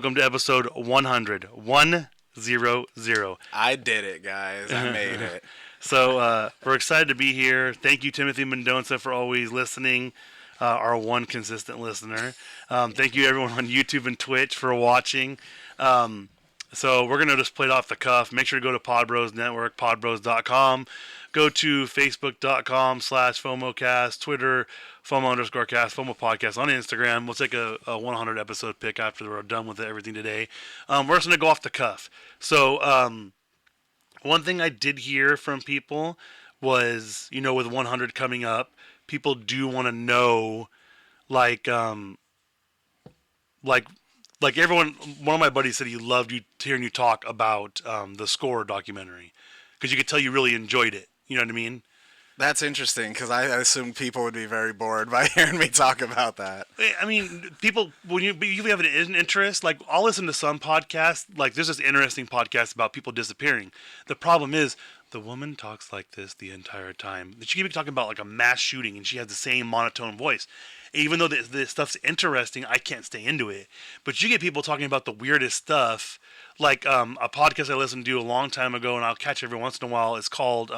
Welcome to episode 100. 100. I did it, guys. I made it. So we're excited to be here. Thank you, Timothy Mendonça, for always listening, our one consistent listener. Thank you, everyone on YouTube and Twitch, for watching. So we're going to just play it off the cuff. Make sure to go to Podbros Network, podbros.com. Go to facebook.com/FOMOcast, Twitter, FOMO_cast, FOMO podcast on Instagram. We'll take a 100 episode pick after we're done with everything today. We're just going to go off the cuff. So one thing I did hear from people was, with 100 coming up, people do want to know, like everyone. One of my buddies said he loved hearing you talk about the Score documentary because you could tell you really enjoyed it. You know what I mean? That's interesting because I assumed people would be very bored by hearing me talk about that. I mean, people, when you have an interest, like I'll listen to some podcasts, like there's this interesting podcast about people disappearing. The problem is the woman talks like this the entire time. She keeps talking about like a mass shooting and she has the same monotone voice. Even though this stuff's interesting, I can't stay into it. But you get people talking about the weirdest stuff, like a podcast I listened to a long time ago, and I'll catch every once in a while. It's called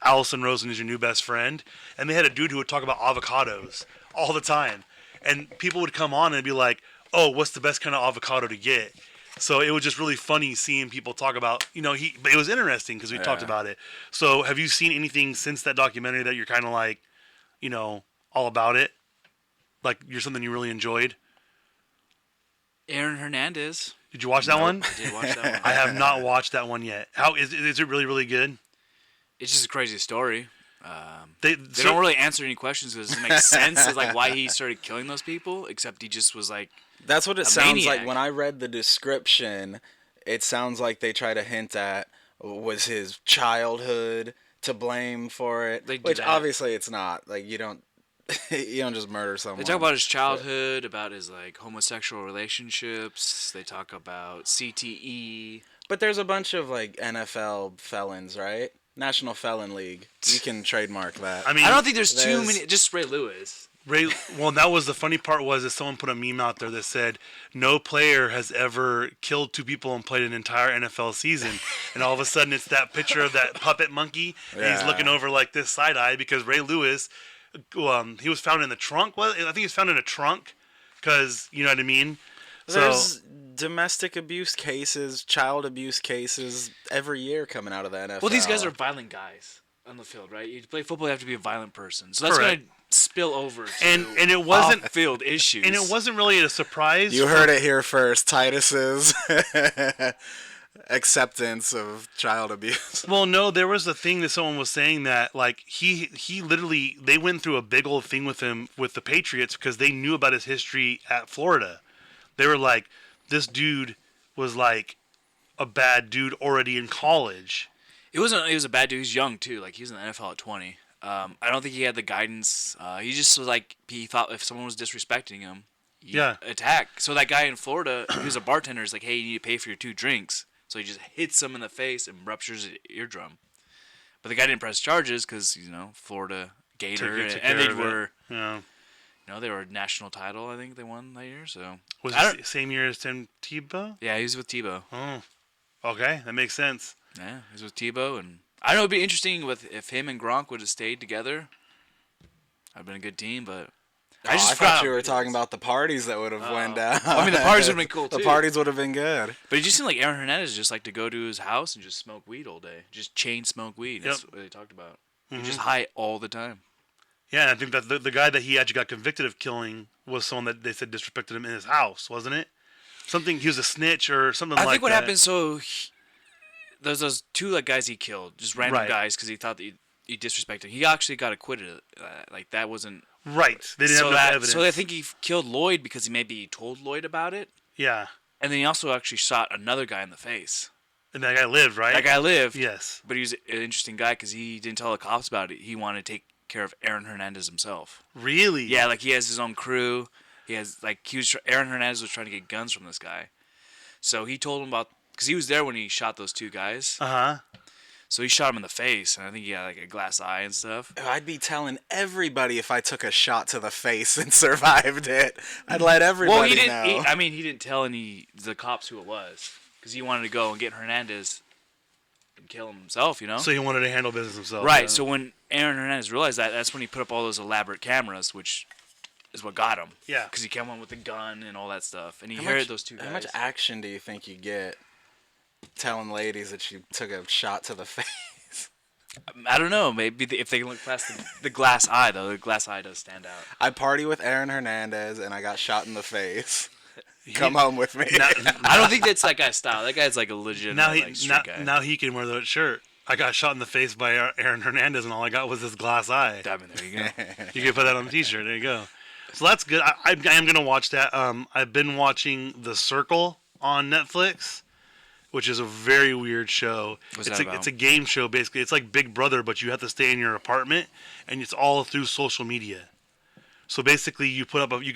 Allison Rosen is Your New Best Friend. And they had a dude who would talk about avocados all the time. And people would come on and be like, oh, what's the best kind of avocado to get? So it was just really funny seeing people talk about, but it was interesting because we talked about it. So have you seen anything since that documentary that you're kind of like, all about it? Like you're something you really enjoyed? Aaron Hernandez. Did you watch that one? I did watch that one. I have not watched that one yet. How is it really, really good? It's just a crazy story. They don't really answer any questions because it doesn't make sense as like why he started killing those people, except he just was like That's what it sounds maniac. like. When I read the description, it sounds like they try to hint at was his childhood to blame for it, which obviously it's not. Like you don't just murder someone. They talk about his childhood, about his like homosexual relationships. They talk about CTE. But there's a bunch of like NFL felons, right? National Felon League. You can trademark that. I mean, I don't think there's too many. Just Ray Lewis. Well, that was the funny part was that someone put a meme out there that said no player has ever killed two people and played an entire NFL season, and all of a sudden it's that picture of that puppet monkey, and he's looking over like this side eye because Ray Lewis, he was found in the trunk. Well, I think he was found in a trunk because you know what I mean. There's domestic abuse cases, child abuse cases every year coming out of the NFL. Well, these guys are violent guys on the field, right? You play football, you have to be a violent person, so that's going to spill over to and it wasn't off-field issues. And it wasn't really a surprise. You heard it here first. Titus's acceptance of child abuse. Well, no, there was a thing that someone was saying that like he literally they went through a big old thing with him with the Patriots because they knew about his history at Florida. They were like, this dude was like a bad dude already in college. He was a bad dude. He was young too. Like he was in the NFL at 20. I don't think he had the guidance. He just was like he thought if someone was disrespecting him, he'd attack. So that guy in Florida, he was a bartender. Is like, hey, you need to pay for your 2 drinks. So he just hits him in the face and ruptures his eardrum. But the guy didn't press charges because Florida Gator, and they were. Yeah. They were a national title. I think they won that year. So was it the same year as Tim Tebow? Yeah, he was with Tebow. Oh, okay, that makes sense. Yeah, he was with Tebow, and I know it'd be interesting if him and Gronk would have stayed together. I'd been a good team, but I thought you were talking about the parties that would have went down. I mean, the parties would have been cool too. The parties would have been good. But it just seemed like Aaron Hernandez just like to go to his house and just smoke weed all day, just chain smoke weed. That's what they talked about. Mm-hmm. Just high all the time. Yeah, and I think that the guy that he actually got convicted of killing was someone that they said disrespected him in his house, wasn't it? Something, he was a snitch or something like that. I think what happened, so there's those 2 guys he killed, just random guys, because he thought that he disrespected him. He actually got acquitted. Like, that wasn't... Right. They didn't have enough evidence. So I think he killed Lloyd because he maybe told Lloyd about it. Yeah. And then he also actually shot another guy in the face. And that guy lived, right? That guy lived. Yes. But he was an interesting guy because he didn't tell the cops about it. He wanted to take care of Aaron Hernandez himself. Really? Yeah, like he has his own crew. He has Aaron Hernandez was trying to get guns from this guy, so he told him about because he was there when he shot those 2 guys. So he shot him in the face, and I think he got like a glass eye and stuff. I'd be telling everybody if I took a shot to the face and survived it. I'd let everybody know. He didn't tell the cops who it was because he wanted to go and get Hernandez and kill him himself, So he wanted to handle business himself. Right. Yeah. So when Aaron Hernandez realized that, that's when he put up all those elaborate cameras, which is what got him. Yeah. Because he came on with the gun and all that stuff, and he heard those two guys. How much action do you think you get telling ladies that you took a shot to the face? I don't know. Maybe if they look past the glass eye, though, the glass eye does stand out. I party with Aaron Hernandez, and I got shot in the face. Come home with me. I don't think that's that guy's style. That guy's like a legitimate street guy. Now he can wear the shirt. I got shot in the face by Aaron Hernandez, and all I got was this glass eye. There you go. You can put that on the T-shirt. There you go. So that's good. I am gonna watch that. I've been watching The Circle on Netflix, which is a very weird show. It's a game show basically. It's like Big Brother, but you have to stay in your apartment, and it's all through social media. So basically, you could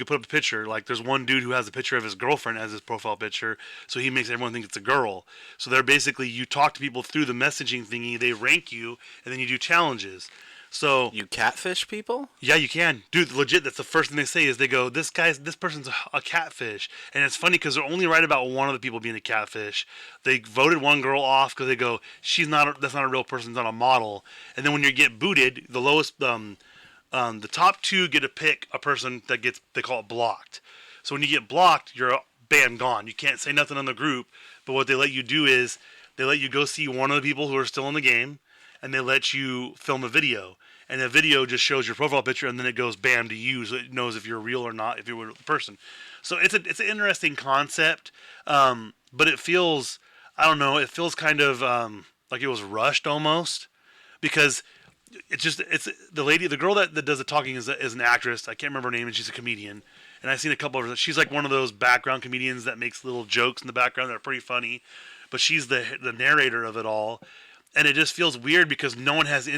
put up a picture. Like there's one dude who has a picture of his girlfriend as his profile picture, so he makes everyone think it's a girl. So they're basically, you talk to people through the messaging thingy, they rank you, and then you do challenges. So you catfish people? Yeah, you can, dude. Legit, that's the first thing they say is they go, this person's a catfish, and it's funny because they're only right about one of the people being a catfish. They voted one girl off because they go, that's not a real person, it's not a model. And then when you get booted, the lowest, the top two get to pick a person that they call it blocked. So when you get blocked, you're banned, gone. You can't say nothing on the group. But what they let you do is they let you go see one of the people who are still in the game, and they let you film a video. And the video just shows your profile picture, and then it goes bam to you, so it knows if you're real or not, if you're a person. So it's an interesting concept, but it feels, I don't know, it feels kind of like it was rushed almost, because it's the girl that does the talking is an actress. I can't remember her name, and she's a comedian. And I've seen a couple of her. She's like one of those background comedians that makes little jokes in the background that are pretty funny, but she's the narrator of it all. And it just feels weird because no one has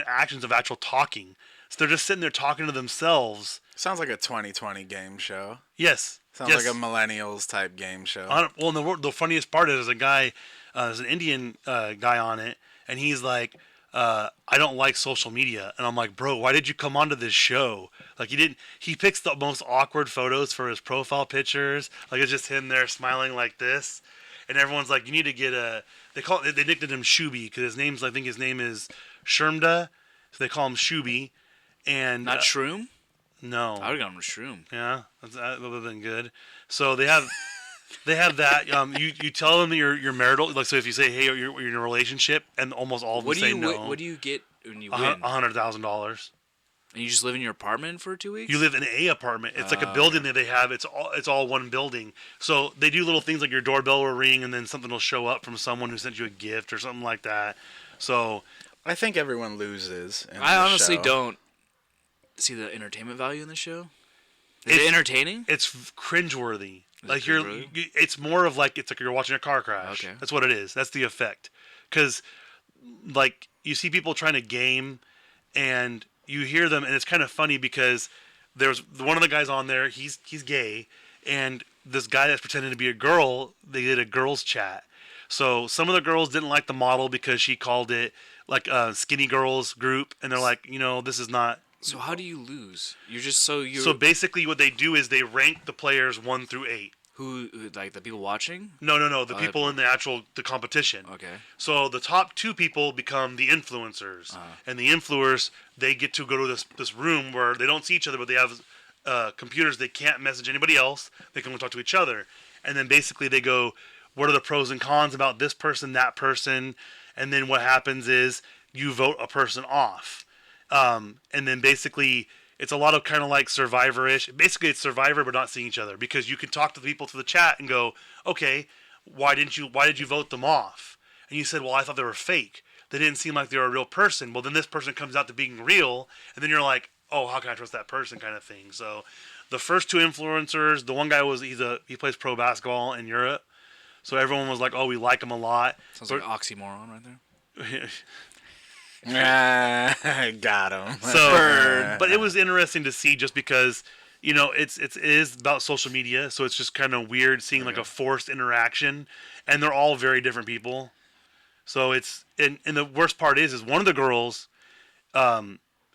actions of actual talking. So they're just sitting there talking to themselves. Sounds like a 2020 game show. Yes. Sounds like a millennials type game show. Well, the funniest part is there's an Indian guy on it, and he's like, I don't like social media. And I'm like, bro, why did you come onto this show? Like he picks the most awkward photos for his profile pictures. Like it's just him there smiling like this. And everyone's like, you need to get they nicknamed him Shuby because I think his name is Shermda, so they call him Shuby. And not Shroom? No. I would have gone with Shroom. Yeah, that would have been good. So they have that. You tell them that you're marital. Like, so if you say, hey, you're in a relationship, and almost all of them say no. What do you get when you win? $100,000. And you just live in your apartment for 2 weeks? You live in a apartment. It's like a building that they have. It's all one building. So they do little things like your doorbell will ring, and then something will show up from someone who sent you a gift or something like that. So I think everyone loses. I honestly don't see the entertainment value in the show. Is it entertaining? It's cringeworthy. It's more of like, it's like you're watching a car crash. Okay. That's what it is. That's the effect. Because like you see people trying to game, and you hear them, and it's kind of funny because there's one of the guys on there. He's gay, and this guy that's pretending to be a girl. They did a girls chat. So some of the girls didn't like the model because she called it like a skinny girls group, and they're like, this is not. So how do you lose? So basically, what they do is they rank the players 1 through 8. Who like the people watching? No. The people in the competition. Okay. So the top 2 people become the influencers, and the influencers, they get to go to this room where they don't see each other, but they have computers. They can't message anybody else. They can only talk to each other, and then basically they go, what are the pros and cons about this person, that person, and then what happens is you vote a person off, and then basically. It's a lot of kind of like Survivor-ish. Basically, it's Survivor, but not seeing each other, because you can talk to the people through the chat and go, okay, why did you vote them off? And you said, well, I thought they were fake. They didn't seem like they were a real person. Well, then this person comes out to being real, and then you're like, oh, how can I trust that person, kind of thing. So the first 2 influencers, the one guy he plays pro basketball in Europe, so everyone was like, oh, we like him a lot. Sounds like an oxymoron right there. Got him. So, but it was interesting to see just because, it is about social media, so it's just kind of weird seeing like a forced interaction, and they're all very different people. So it's and the worst part is one of the girls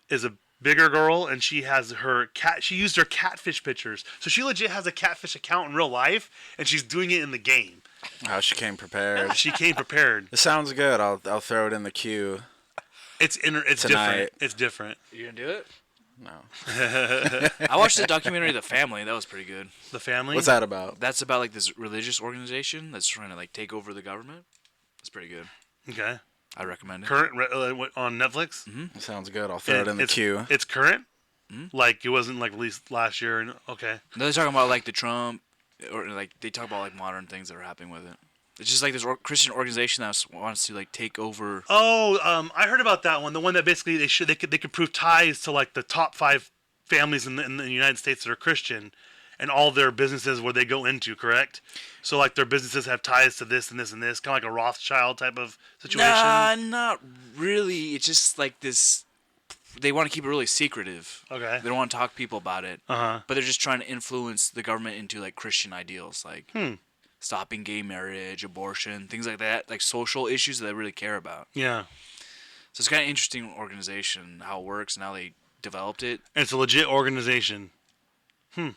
is a bigger girl, and she has her cat. She used her catfish pictures, so she legit has a catfish account in real life, and she's doing it in the game. Oh, she came prepared. She came prepared. It sounds good. I'll throw it in the queue. It's different. It's different. You gonna do it? No. I watched the documentary The Family. That was pretty good. The Family? What's that about? That's about like this religious organization that's trying to like take over the government. It's pretty good. Okay. I recommend it. Current on Netflix? Mm-hmm. Sounds good. I'll throw it in the queue. It's current? Mm-hmm. Like it wasn't like released last year and okay. No, they're talking about like the Trump or like they talk about like modern things that are happening with it. It's just like this Christian organization that wants to like take over. Oh, I heard about that one. The one that basically they could prove ties to like the top 5 families in the United States that are Christian, and all their businesses where they go into. Correct? So like their businesses have ties to this and this and this, kind of like a Rothschild type of situation. Nah, not really. It's just like this. They want to keep it really secretive. Okay. They don't want to talk to people about it. Uh-huh. But they're just trying to influence the government into like Christian ideals, like stopping gay marriage, abortion, things like that, like social issues that they really care about. Yeah. So it's kind of interesting organization, how it works and how they developed it. And it's a legit organization. Yeah.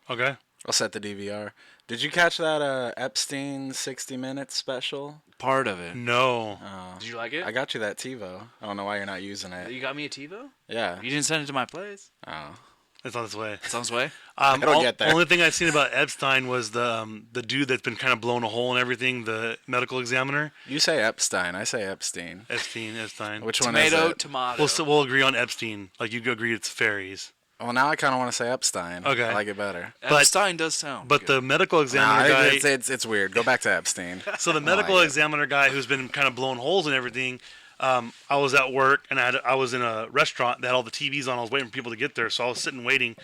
Okay. I'll set the DVR. Did you catch that Epstein 60 Minutes special? Part of it. No. Did you like it? I got you that TiVo. I don't know why you're not using it. You got me a TiVo? Yeah. You didn't send it to my place? Oh. It's on its way. It's on its way? I don't get there. Only thing I've seen about Epstein was the dude that's been kind of blown a hole and everything, the medical examiner. You say Epstein. I say Epstein. Epstein. Which one is it? Tomato. We'll agree on Epstein. Like you agree it's fairies. Well, now I kind of want to say Epstein. Okay. I like it better. Epstein does sound But good. the medical examiner guy... It's weird. Go back to Epstein. So the medical examiner guy who's been kind of blowing holes and everything, I was at work and I was in a restaurant that had all the TVs on. I was waiting for people to get there. So I was sitting waiting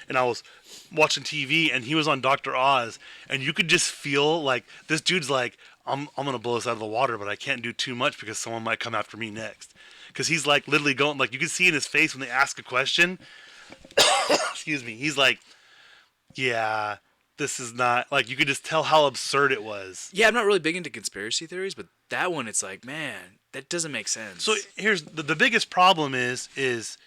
and I was watching TV and he was on Dr. Oz. And you could just feel like this dude's like, I'm going to blow this out of the water, but I can't do too much because someone might come after me next. Because he's like literally going, like you can see in his face when they ask a question... Excuse me. He's like, yeah, this is not like you could just tell how absurd it was. Yeah, I'm not really big into conspiracy theories, but that one, it's like, man, that doesn't make sense. So here's the biggest problem is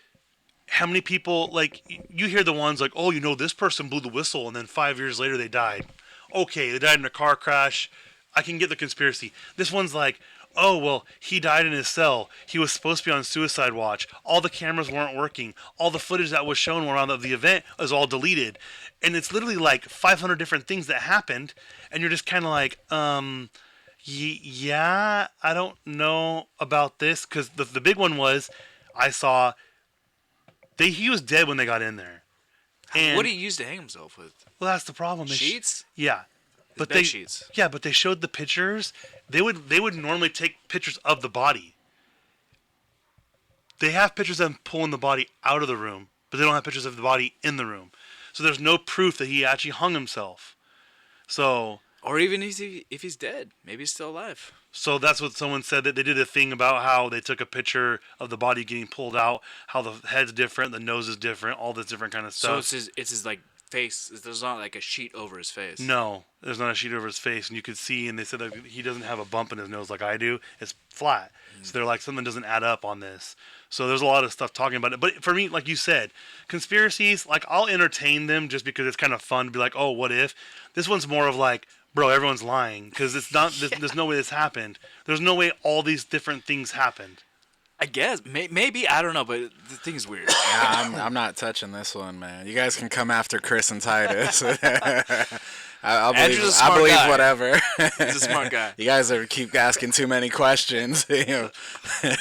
how many people like you hear the ones like, oh, you know, this person blew the whistle and then 5 years later they died. Okay, they died in a car crash. I can get the conspiracy. This one's like, oh, well, he died in his cell. He was supposed to be on suicide watch. All the cameras weren't working. All the footage that was shown around of the event was all deleted. And it's literally like 500 different things that happened. And you're just kind of like, yeah, I don't know about this. Because the big one was, I saw, he was dead when they got in there. And, what did he use to hang himself with? Well, that's the problem. Sheets? Yeah. But bed sheets. Yeah, but they showed the pictures. They would normally take pictures of the body. They have pictures of him pulling the body out of the room, but they don't have pictures of the body in the room. So there's no proof that he actually hung himself. So, or even if he's dead, maybe he's still alive. So that's what someone said, that they did a thing about how they took a picture of the body getting pulled out, how the head's different, the nose is different, all this different kind of stuff. So it's his like face. There's not like a sheet over his face. No, there's not a sheet over his face, and you could see. And they said that he doesn't have a bump in his nose like I do. It's flat. So they're like, something doesn't add up on this. So there's a lot of stuff talking about it. But for me, like you said, conspiracies, like I'll entertain them just because it's kind of fun to be like, oh, what if? This one's more of like, bro, everyone's lying because it's not. There's no way this happened. There's no way all these different things happened. I guess maybe I don't know, but the thing is weird. Yeah, I'm not touching this one, man. You guys can come after Chris and Titus. I'll believe whatever. He's a smart guy. You guys keep asking too many questions. You know.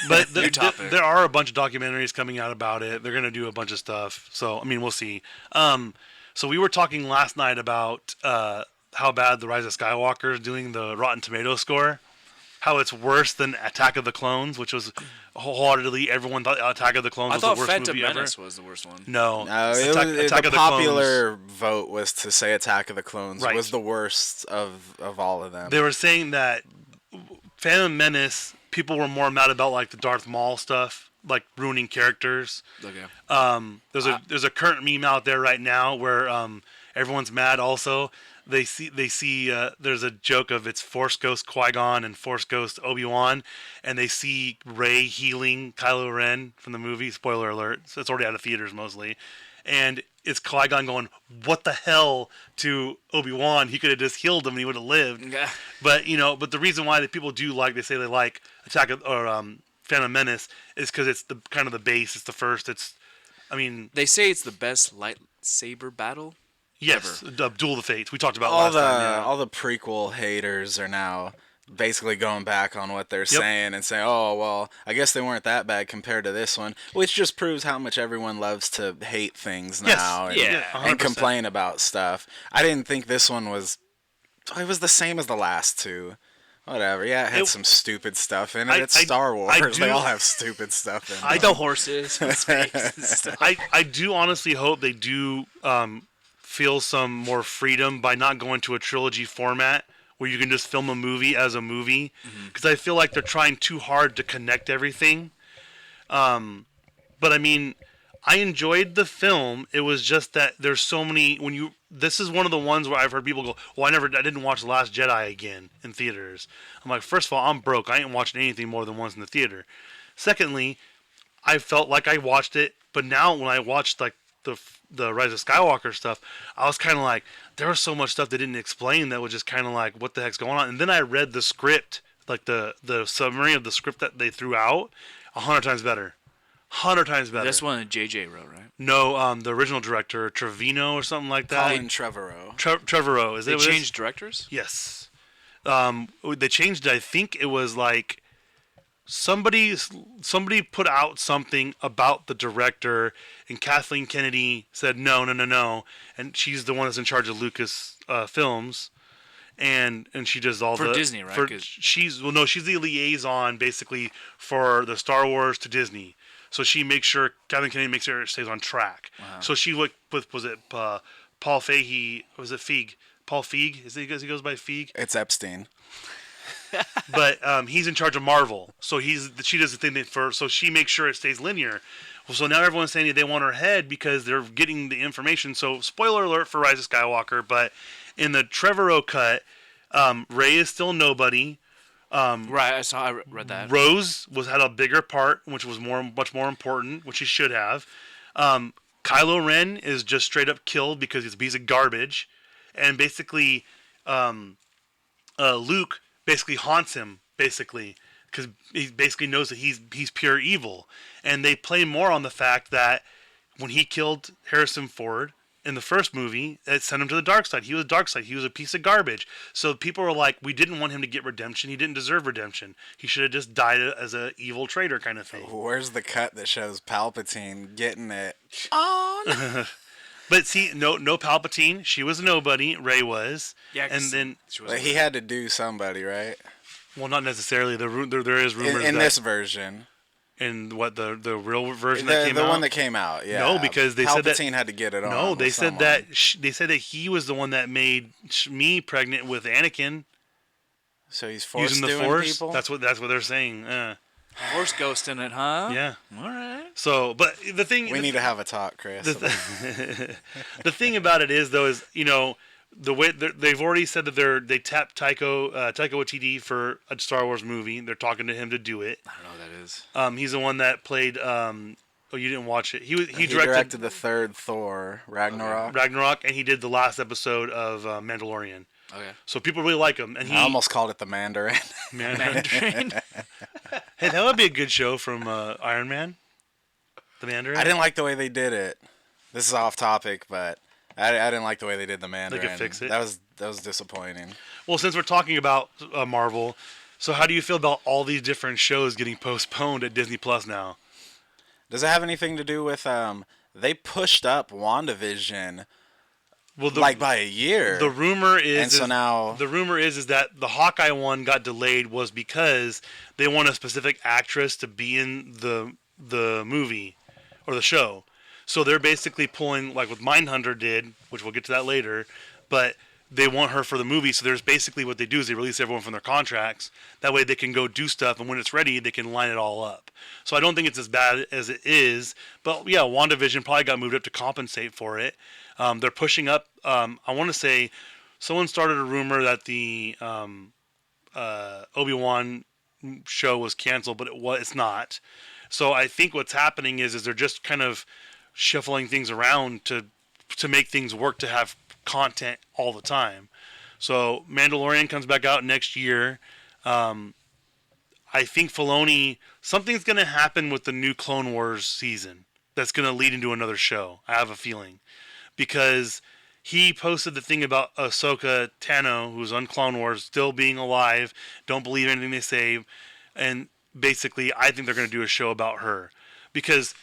But there are a bunch of documentaries coming out about it. They're gonna do a bunch of stuff. So I mean, we'll see. So we were talking last night about how bad The Rise of Skywalker is doing, the Rotten Tomatoes score. How it's worse than Attack of the Clones, which was wholeheartedly everyone thought Attack of the Clones was the worst Phantom movie Menace ever. was the worst one. No, the popular vote was to say Attack of the Clones was the worst of all of them. They were saying that Phantom Menace, people were more mad about like the Darth Maul stuff, like ruining characters. Okay. There's a current meme out there right now where everyone's mad also they see there's a joke of it's Force Ghost Qui-Gon and Force Ghost Obi-Wan, and they see Rey healing Kylo Ren from the movie. Spoiler alert! So it's already out of theaters mostly, and it's Qui-Gon going, "What the hell?" to Obi-Wan. He could have just healed him and he would have lived. Yeah. But but the reason why the people do like, they say they like Attack of, or Phantom Menace is because it's the kind of the base. It's the first. They say it's the best lightsaber battle. Yes, Duel of the Fates. We talked about all last time. Yeah. All the prequel haters are now basically going back on what they're saying and saying, "Oh, well, I guess they weren't that bad compared to this one," which just proves how much everyone loves to hate things now and complain about stuff. I didn't think this one was. It was the same as the last two. Whatever. Yeah, it had some stupid stuff in it. It's Star Wars. They all have stupid stuff in it. Like the horses and space and stuff. I do honestly hope they do feel some more freedom by not going to a trilogy format where you can just film a movie as a movie, because I feel like they're trying too hard to connect everything. But I mean, I enjoyed the film. It was just that there's so many this is one of the ones where I've heard people go, "Well, I didn't watch The Last Jedi again in theaters." I'm like, first of all, I'm broke. I ain't watching anything more than once in the theater. Secondly, I felt like I watched it, but now when I watched like the Rise of Skywalker stuff, I was kind of like, there was so much stuff they didn't explain that was just kind of like, what the heck's going on? And then I read the script, like the summary of the script that they threw out, 100 times better. 100 times better. This one JJ wrote, right? No, the original director, Trevino or something like that. Colin Trevorrow. Trevorrow. Is it? They changed directors? Yes. They changed it. I think it was like somebody put out something about the director, and Kathleen Kennedy said no, and she's the one that's in charge of Lucas Films, and she does all for Disney, right? She's the liaison basically for the Star Wars to Disney. So Kathleen Kennedy makes sure it stays on track. Wow. So she was it Paul Fahey? Was it Feig? Paul Feig? He goes by Feig? It's Epstein. But he's in charge of Marvel, so she does the thing so she makes sure it stays linear. Well, so now everyone's saying that they want her head because they're getting the information. So spoiler alert for Rise of Skywalker, but in the Trevorrow cut, Rey is still nobody. Right, I read that. Rose had a bigger part, which was much more important, which he should have. Kylo Ren is just straight up killed because he's a piece of garbage, and basically, Luke basically haunts him because he basically knows that he's pure evil, and they play more on the fact that when he killed Harrison Ford in the first movie, it sent him to the dark side. He was dark side. He was a piece of garbage. So people were like, we didn't want him to get redemption. He didn't deserve redemption. He should have just died as an evil traitor kind of thing. Where's the cut that shows Palpatine getting it on? But see, no Palpatine. She was nobody. Rey was. Yeah, and then he had to do somebody, right? Well, not necessarily. There is rumors in this version. In what the real version that came out? The one that came out, yeah. No, because they said that Palpatine had to get it on. No, they said that he was the one that made me pregnant with Anakin. So he's forced using the doing Force. People? That's what they're saying. Force ghost in it, huh? Yeah. All right. So, but the thing we need to have a talk, Chris. The thing about it is, though, is the way they've already said that they tapped Taika Waititi for a Star Wars movie. They're talking to him to do it. I don't know what that is. He's the one that played. Oh, you didn't watch it. He directed the third Thor, Ragnarok. Ragnarok, and he did the last episode of Mandalorian. Okay. So people really like him, and I almost called it the Mandarin. Mandarin. Hey, that would be a good show from Iron Man. The Mandarin. I didn't like the way they did it. This is off topic, but I didn't like the way they did the Mandarin. They could fix it. That was disappointing. Well, since we're talking about Marvel, so how do you feel about all these different shows getting postponed at Disney Plus now? Does it have anything to do with they pushed up WandaVision? Well, by a year. The rumor is, and so now the rumor is that the Hawkeye one got delayed was because they want a specific actress to be in the movie or the show. So they're basically pulling, like what Mindhunter did, which we'll get to that later, but they want her for the movie. So there's basically what they do is they release everyone from their contracts. That way they can go do stuff, and when it's ready, they can line it all up. So I don't think it's as bad as it is. But yeah, WandaVision probably got moved up to compensate for it. They're pushing up, I want to say, someone started a rumor that the Obi-Wan show was canceled, but it's not. So I think what's happening is they're just kind of shuffling things around to make things work, to have content all the time. So Mandalorian comes back out next year. I think something's going to happen with the new Clone Wars season that's going to lead into another show. I have a feeling. Because he posted the thing about Ahsoka Tano, who's on Clone Wars, still being alive, don't believe anything they say. And basically, I think they're going to do a show about her. Because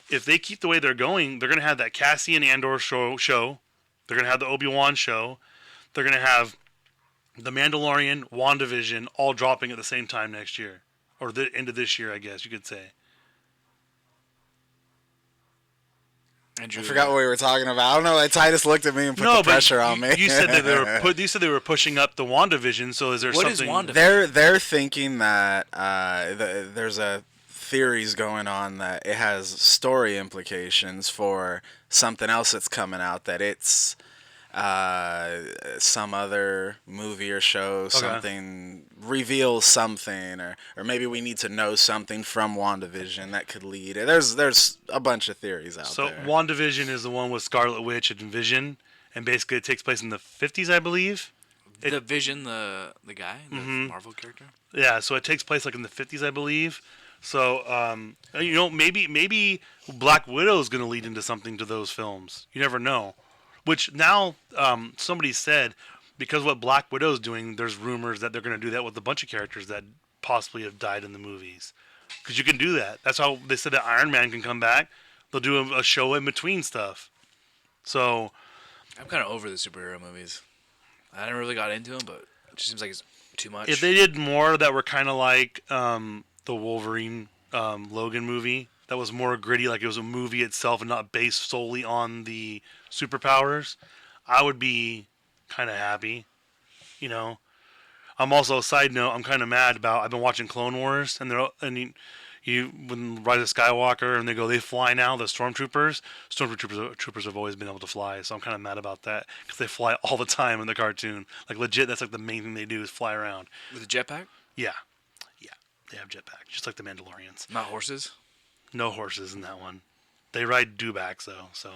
if they keep the way they're going, they're going to have that Cassian Andor show. They're going to have the Obi-Wan show. They're going to have The Mandalorian, WandaVision, all dropping at the same time next year. Or the end of this year, I guess you could say. Andrew, I forgot what we were talking about. I don't know. Like, Titus looked at me and put the pressure on me. You said that they were pushing up the WandaVision. So is there something? What is WandaVision? They're thinking that there's theories going on that it has story implications for something else that's coming out. That it's some other movie or show, something reveals something, or maybe we need to know something from WandaVision that could lead. There's a bunch of theories out there. So WandaVision is the one with Scarlet Witch and Vision, and basically it takes place in the 50s, I believe. The Vision, the guy, the Marvel character. Yeah, so it takes place like in the 50s, I believe. So maybe Black Widow is going to lead into something to those films. You never know. Which now somebody said, because what Black Widow's doing, there's rumors that they're going to do that with a bunch of characters that possibly have died in the movies. Because you can do that. That's how they said that Iron Man can come back. They'll do a show in between stuff. So I'm kind of over the superhero movies. I never really got into them, but it just seems like it's too much. If they did more that were kind of like the Wolverine Logan movie, that was more gritty, like it was a movie itself and not based solely on the superpowers, I would be kind of happy. I'm also, side note, I'm kind of mad about, I've been watching Clone Wars, and when Rise of Skywalker, and they fly now, the Stormtroopers have always been able to fly, so I'm kind of mad about that, because they fly all the time in the cartoon. Like, legit, that's like the main thing they do is fly around. With a jetpack? Yeah, they have jetpacks, just like the Mandalorians. Not horses? No horses in that one. They ride dewbacks, though, so.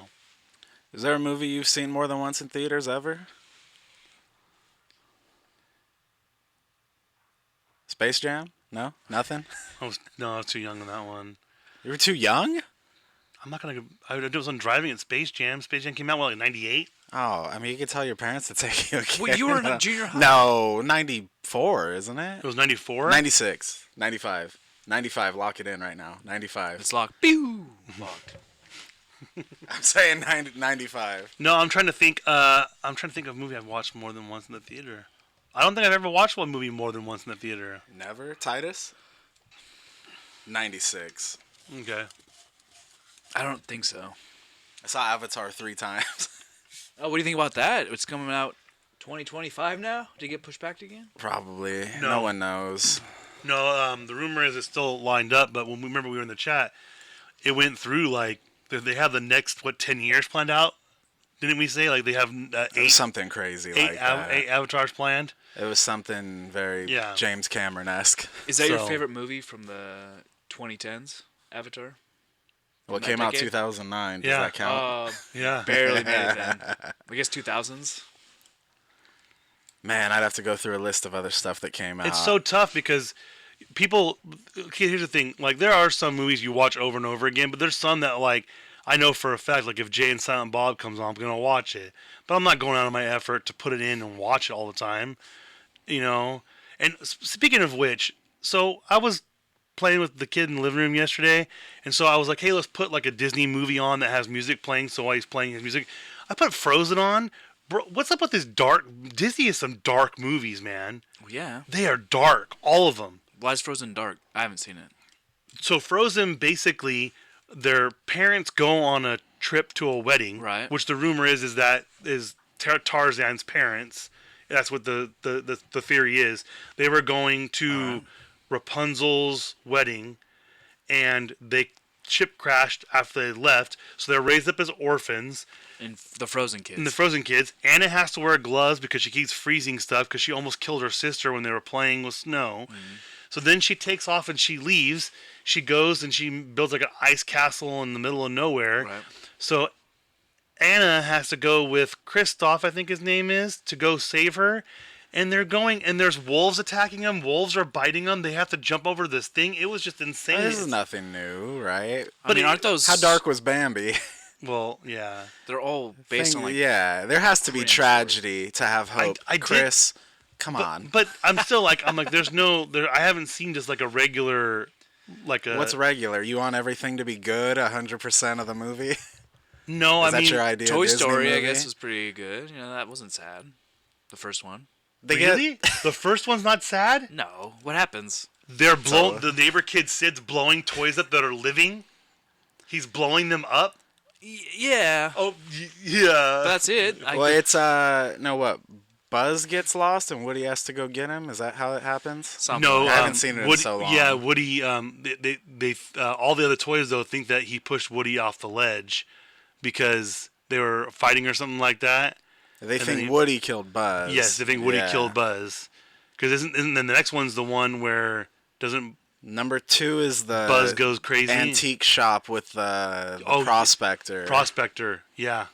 Is there a movie you've seen more than once in theaters ever? Space Jam? No? Nothing? I was too young on that one. You were too young? I'm not going to... I wasn't driving at Space Jam. Space Jam came out, like, 98? Oh, I mean, you could tell your parents to take you again. Well, you were in junior high. No, 94, isn't it? It was 94? 96. 95. 95, lock it in right now. 95. It's locked. Pew! Locked. I'm saying 95. No, I'm trying to think of a movie I've watched more than once in the theater. I don't think I've ever watched one movie more than once in the theater. Never? Titus? 96. Okay. I don't think so. I saw Avatar 3 times. Oh, what do you think about that? It's coming out 2025 now? Did it get pushed back again? Probably. No one knows. No, the rumor is it's still lined up, but when we were in the chat, it went through, like, they have the next, 10 years planned out? Didn't we say, like, they have something crazy like that. 8 avatars planned? It was something very James Cameron-esque. Is that your favorite movie from the 2010s, Avatar? Well, it came out 2009. Does that count? Yeah. Barely made it then. I guess 2000s. Man, I'd have to go through a list of other stuff that came out. It's so tough because people... Okay, here's the thing. Like, there are some movies you watch over and over again, but there's some that, like, I know for a fact, like, if Jay and Silent Bob comes on, I'm going to watch it. But I'm not going out of my effort to put it in and watch it all the time. And speaking of which, so I was playing with the kid in the living room yesterday, and so I was like, hey, let's put like a Disney movie on that has music playing, so while he's playing his music, I put Frozen on. Bro, what's up with this dark... Disney is some dark movies, man. Yeah. They are dark, all of them. Why is Frozen dark? I haven't seen it. So Frozen, basically, their parents go on a trip to a wedding, right? Which the rumor is that is Tarzan's parents. That's what the theory is. They were going to Rapunzel's wedding, and they ship crashed after they left, so they're raised up as orphans. And the Frozen kids. And the Frozen kids. Anna has to wear gloves because she keeps freezing stuff because she almost killed her sister when they were playing with snow. Mm-hmm. So then she takes off and she leaves. She goes and she builds like an ice castle in the middle of nowhere. Right. So Anna has to go with Kristoff, I think his name is, to go save her. And they're going, and there's wolves attacking them. Wolves are biting them. They have to jump over this thing. It was just insane. This is nothing new, right? But I mean, aren't those... How dark was Bambi? Well, yeah. They're all based on, like... Yeah, there has to be tragedy to have hope. Chris, come on. But I'm still like, there's no... I haven't seen just like a regular... What's regular? You want everything to be good 100% of the movie? No, Is that your idea? Toy Disney Story, movie? I guess, was pretty good. You know, that wasn't sad. The first one. Really? The first one's not sad? No. What happens? The neighbor kid Sid's blowing toys up that are living. He's blowing them up. Yeah. Oh, yeah. That's it. It's what? Buzz gets lost and Woody has to go get him. Is that how it happens? No, I haven't seen it in so long. Yeah, Woody. They all the other toys though think that he pushed Woody off the ledge because they were fighting or something like that. They think Woody killed Buzz. Yes, they think Woody killed Buzz. Because isn't then the next one's the one where Number 2 is the Buzz goes crazy antique shop with the prospector. Prospector, yeah,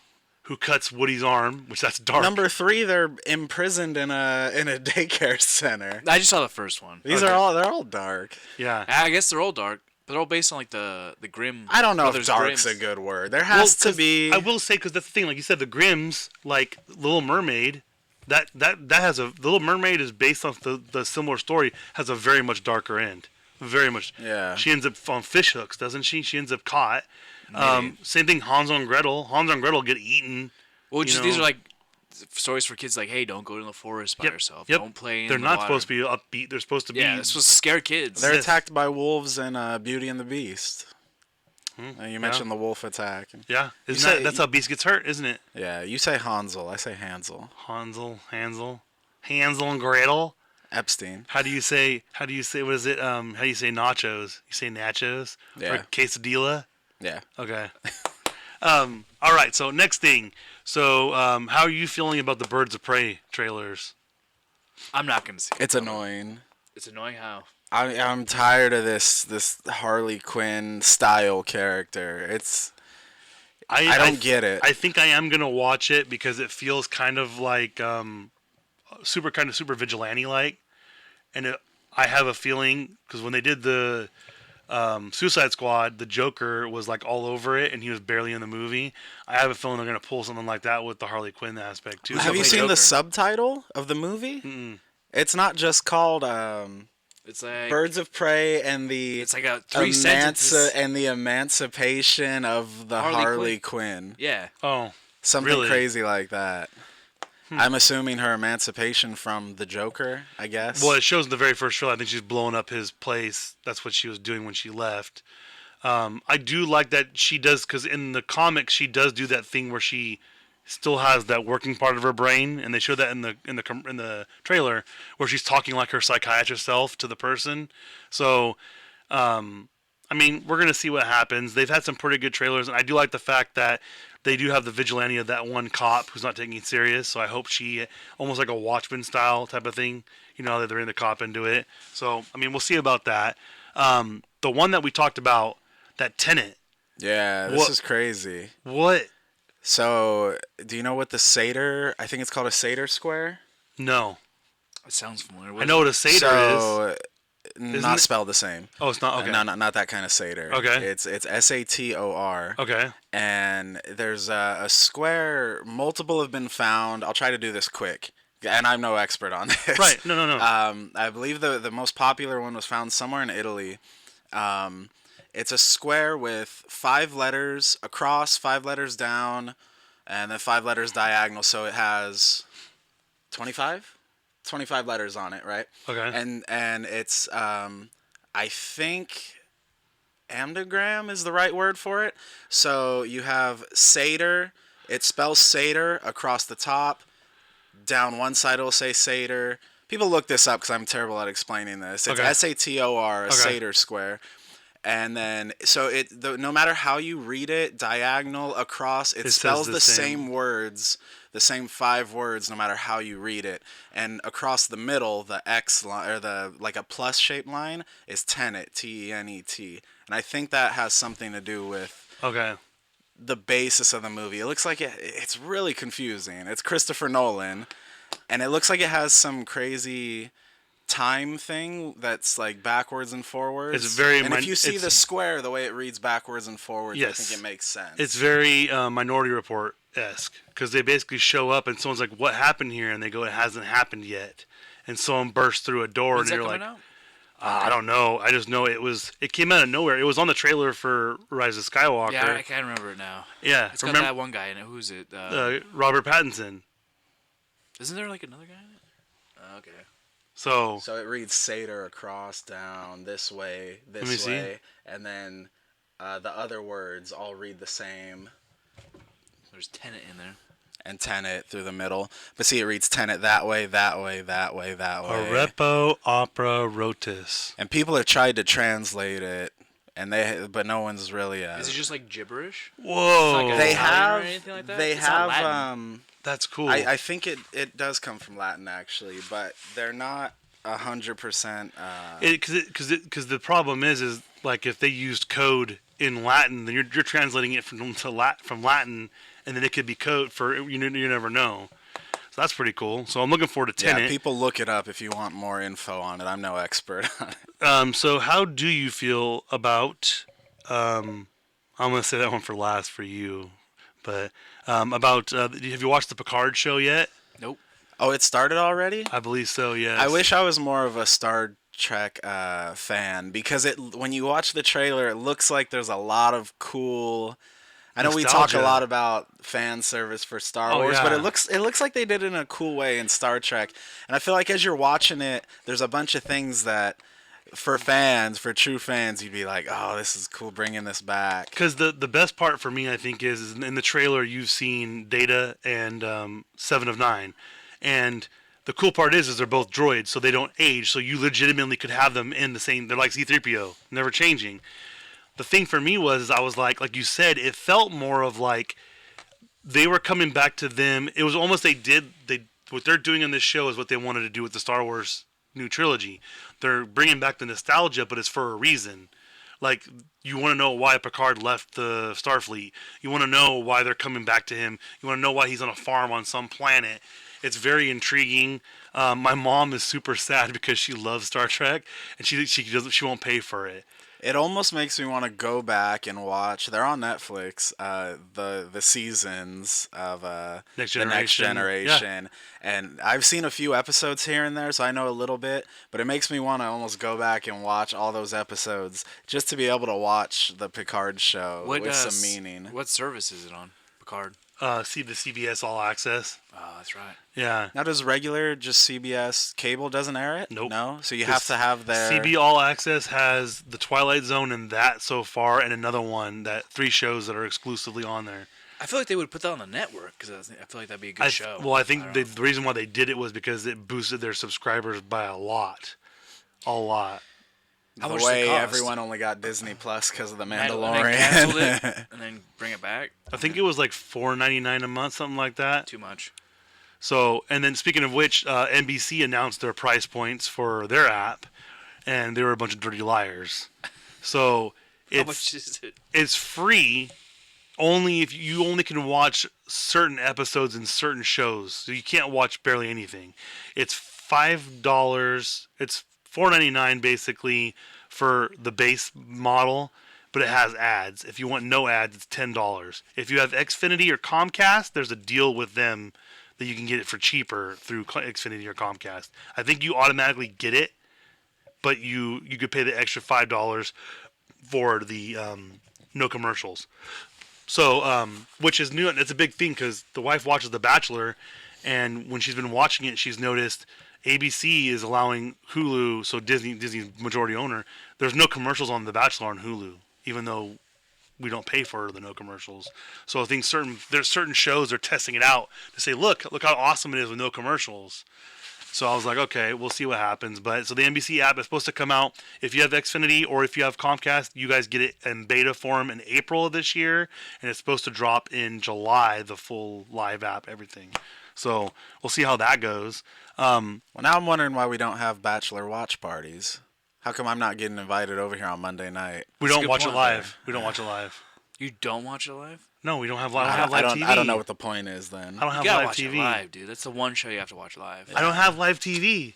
who cuts Woody's arm, which that's dark. Number 3, they're imprisoned in a daycare center. I just saw the first one. They're all dark. Yeah, I guess they're all dark. But they're all based on like the Grimm. I don't know if dark's a good word. There has to be. I will say because that's the thing. Like you said, the Grimms, like Little Mermaid, that has a Little Mermaid is based off the similar story. Has a very much darker end. Very much. Yeah. She ends up on fish hooks, doesn't she? She ends up caught. Same thing. Hansel and Gretel. Hansel and Gretel get eaten. Well, these are like stories for kids. Like, hey, don't go to the forest by yourself. Yep. Don't play in the water. They're not supposed to be upbeat. They're supposed to be. Yeah, they're supposed to scare kids. They're attacked by wolves in Beauty and the Beast. You mentioned the wolf attack. Yeah, that's how Beast gets hurt, isn't it? Yeah, you say Hansel. I say Hansel. Hansel and Gretel. Epstein. How do you say? What is it? How do you say nachos? You say nachos? Yeah. Or quesadilla? Yeah. Okay. All right. So next thing. So how are you feeling about the Birds of Prey trailers? I'm not gonna see it. It's annoying. It's annoying how? I'm tired of this Harley Quinn style character. I don't get it. I think I am gonna watch it because it feels kind of like super vigilante like. And I have a feeling, because when they did the Suicide Squad, the Joker was like all over it, and he was barely in the movie. I have a feeling they're going to pull something like that with the Harley Quinn aspect, too. Have you seen the subtitle of the movie? Mm-mm. It's not just called it's like Birds of Prey and the... It's like a 3 sentences. And the emancipation of the Harley Quinn. Yeah. Oh, something really? Crazy like that. I'm assuming her emancipation from the Joker, I guess. Well, it shows in the very first trailer. I think she's blowing up his place. That's what she was doing when she left. I do like that she does, because in the comics she does do that thing where she still has that working part of her brain, and they show that in the trailer where she's talking like her psychiatrist self to the person. So, I mean, we're gonna see what happens. They've had some pretty good trailers, and I do like the fact that they do have the vigilante of that one cop who's not taking it serious. So I hope she, almost like a Watchmen style type of thing, that they're in the cop into it. So, I mean, we'll see about that. The one that we talked about, that Tenet. Yeah, this is crazy. What? So, do you know what the Seder, I think it's called a Seder Square? No. It sounds familiar. I know what a Seder is. Not spelled the same. Oh, it's not? Okay. Not that kind of Seder. Okay. It's Sator. Okay. And there's a square, multiple have been found. I'll try to do this quick. And I'm no expert on this. Right. No. I believe the most popular one was found somewhere in Italy. It's a square with 5 letters across, 5 letters down, and then 5 letters diagonal. So it has 25 letters on it, right? Okay. And it's I think amdagram is the right word for it. So you have Seder. It spells Seder across the top. Down one side it'll say Seder. People look this up because I'm terrible at explaining this. It's Sator, a Seder square. And then, so no matter how you read it, diagonal, across, it spells the same words, the same 5 words, no matter how you read it. And across the middle, the X line, or like a plus shaped line, is Tenet, Tenet. And I think that has something to do with the basis of the movie. It looks like it's really confusing. It's Christopher Nolan, and it looks like it has some crazy time thing that's like backwards and forwards. It's very. And if you see the square, the way it reads backwards and forwards, I think it makes sense. It's very Minority Report-esque, because they basically show up and someone's like, "What happened here?" And they go, "It hasn't happened yet." And someone bursts through a door, and you're like, "I don't know. I just know it came out of nowhere. It was on the trailer for Rise of Skywalker." Yeah, I can't remember it now. Yeah, it's got that one guy in it. Who's it? Robert Pattinson. Isn't there like another guy in it? Okay. So it reads Seder across, down, this way, this way, and then the other words all read the same. There's Tenet in there. And Tenet through the middle. But see, it reads Tenet that way, that way, that way, that way. Arepo opera rotis. And people have tried to translate it, but no one's really. Is it just like gibberish? Whoa! Like they have. Or anything like that? They it's have. That's cool. I think it does come from Latin actually, but they're not 100%. Because the problem is like if they used code in Latin, then you're translating it from Latin, and then it could be code for you never know. So that's pretty cool. So I'm looking forward to Tenet. Yeah, people look it up if you want more info on it. I'm no expert on it. So how do you feel about? I'm gonna say that one for last for you, but about have you watched the Picard show yet? Nope. Oh, it started already? I believe so. Yes. I wish I was more of a Star Trek fan, because when you watch the trailer, it looks like there's a lot of cool. I know we talk a lot about fan service for Star Wars, but it looks like they did it in a cool way in Star Trek. And I feel like as you're watching it, there's a bunch of things that, for true fans, you'd be like, oh, this is cool, bringing this back. Because the best part for me, I think, is in the trailer you've seen Data and 7 of 9. And the cool part is they're both droids, so they don't age, so you legitimately could have them in the same, they're like C-3PO, never changing. The thing for me was I was like you said, it felt more of like they were coming back to them. It was almost what they're doing on this show is what they wanted to do with the Star Wars new trilogy. They're bringing back the nostalgia, but it's for a reason. Like, you want to know why Picard left the Starfleet. You want to know why they're coming back to him. You want to know why he's on a farm on some planet. It's very intriguing. My mom is super sad because she loves Star Trek, and she won't pay for it. It almost makes me want to go back and watch. They're on Netflix. The seasons of the Next Generation, and I've seen a few episodes here and there, so I know a little bit. But it makes me want to almost go back and watch all those episodes just to be able to watch the Picard show with some meaning. What service is it on? Picard. The CBS All Access. Oh, that's right. Yeah. Now, does regular just CBS cable doesn't air it? Nope. No? So you have to have their... CB All Access has The Twilight Zone and that so far, and another one, 3 shows that are exclusively on there. I feel like they would put that on the network, because I feel like that'd be a good show. Well, I think the reason why they did it was because it boosted their subscribers by a lot. A lot. The way everyone only got Disney Plus because of The Mandalorian. And canceled it, and then bring it back. I think it was like $4.99 a month, something like that. Too much. So, and then speaking of which, NBC announced their price points for their app, and they were a bunch of dirty liars. So how much is it? It's free, only if you only can watch certain episodes in certain shows. So you can't watch barely anything. It's $5. It's $4.99 basically for the base model, but it has ads. If you want no ads, it's $10. If you have Xfinity or Comcast, there's a deal with them that you can get it for cheaper through Xfinity or Comcast. I think you automatically get it, but you could pay the extra $5 for the no commercials. So, which is new, and it's a big thing because the wife watches The Bachelor, and when she's been watching it, she's noticed ABC is allowing Hulu, so Disney's majority owner, there's no commercials on The Bachelor on Hulu, even though we don't pay for the no commercials. So I think there's certain shows they're testing it out to say, look how awesome it is with no commercials. So I was like, okay, we'll see what happens. But so the NBC app is supposed to come out if you have Xfinity or if you have Comcast. You guys get it in beta form in April of this year, and it's supposed to drop in July. The full live app, everything. So we'll see how that goes. Well, now I'm wondering why we don't have bachelor watch parties. How come I'm not getting invited over here on Monday night? We don't watch it live. We don't watch it live. You don't watch it live? No, we don't have live. I don't have live TV. I don't know what the point is then. I don't have you gotta live watch TV. It live, dude. That's the one show you have to watch live. I don't have live TV.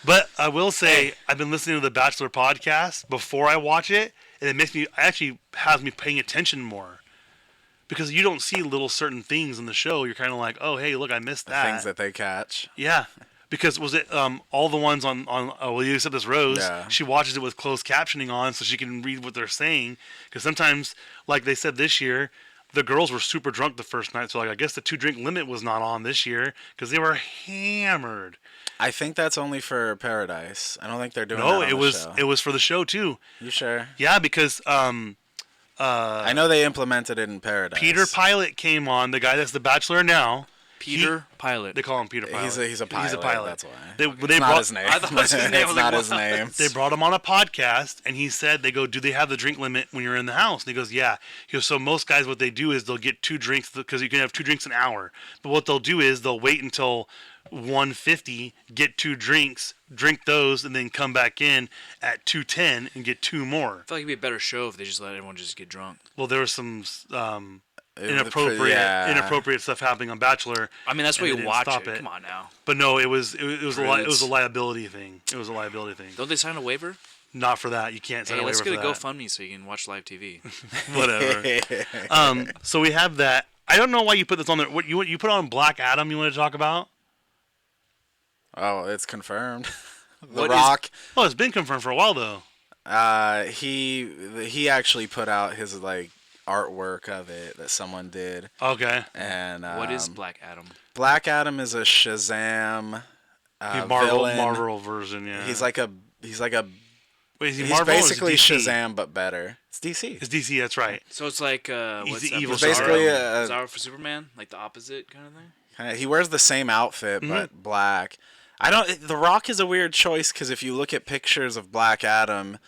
But I will say I've been listening to the Bachelor podcast before I watch it, and it makes me actually has me paying attention more. Because you don't see little certain things in the show. You're kind of like, oh, hey, look, I missed that. Things that they catch. Yeah. Because was it all the ones on well, you said this Rose, she watches it with closed captioning on so she can read what they're saying. Because sometimes, like they said this year, the girls were super drunk the first night. So like I guess the 2-drink limit was not on this year because they were hammered. I think that's only for Paradise. I don't think they're doing that on the show. It was for the show too. You sure? Yeah, because I know they implemented it in Paradise. Peter Pilot came on, the guy that's the Bachelor now. Peter Pilot. They call him Peter Pilot. He's a pilot. He's a pilot. That's why. They it's brought not his name. I thought it was his name. It's not his name. They brought him on a podcast, and he said, they go, do they have the drink limit when you're in the house? And he goes, yeah. He goes, so most guys, what they do is they'll get 2 drinks, because you can have 2 drinks an hour. But what they'll do is they'll wait until 1:50, get 2 drinks, drink those, and then come back in at 2:10 and get 2 more. I feel like it'd be a better show if they just let everyone just get drunk. Well, there was some inappropriate stuff happening on Bachelor. I mean, that's why you watch it. Come on now. But no, it was a liability thing. It was a liability thing. Don't they sign a waiver? Not for that. You can't sign a waiver for that. Let's get a GoFundMe so you can watch live TV. Whatever. So we have that. I don't know why you put this on there. What you put on Black Adam? You want to talk about? Oh, it's confirmed. The Rock. Oh, it's been confirmed for a while though. He actually put out his artwork of it that someone did. Okay. And what is Black Adam? Black Adam is a Shazam Marvel villain. version. Yeah. He's like a. Wait, is he he's Marvel basically or is DC? Shazam but better. It's DC. It's DC. That's right. So it's like he's what's the evil. Basically, Bizarro for Superman, like the opposite kind of thing. He wears the same outfit but black. The Rock is a weird choice because if you look at pictures of Black Adam,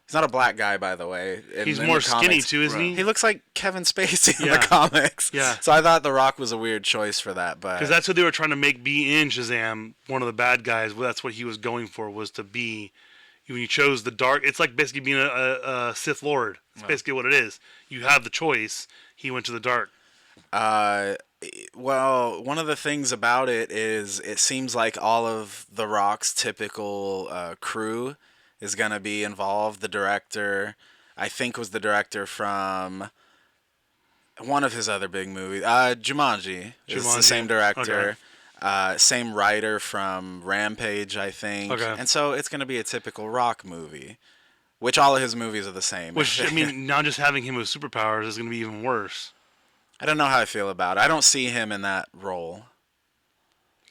he's not a black guy, by the way. He's more skinny too, isn't he? He looks like Kevin Spacey in the comics. Yeah. So I thought The Rock was a weird choice for that, but because that's what they were trying to make be in Shazam, one of the bad guys. Well, that's what he was going for, was to be. When you chose the dark, it's like basically being a Sith Lord. It's basically what it is. You have the choice. He went to the dark. Well, one of the things about it is it seems like all of The Rock's typical crew is going to be involved. The director, I think, was the director from one of his other big movies. Jumanji. It's the same director. Okay. Same writer from Rampage, I think. Okay. And so it's going to be a typical Rock movie, which all of his movies are the same. Which, I mean, now just having him with superpowers is going to be even worse. I don't know how I feel about it. I don't see him in that role.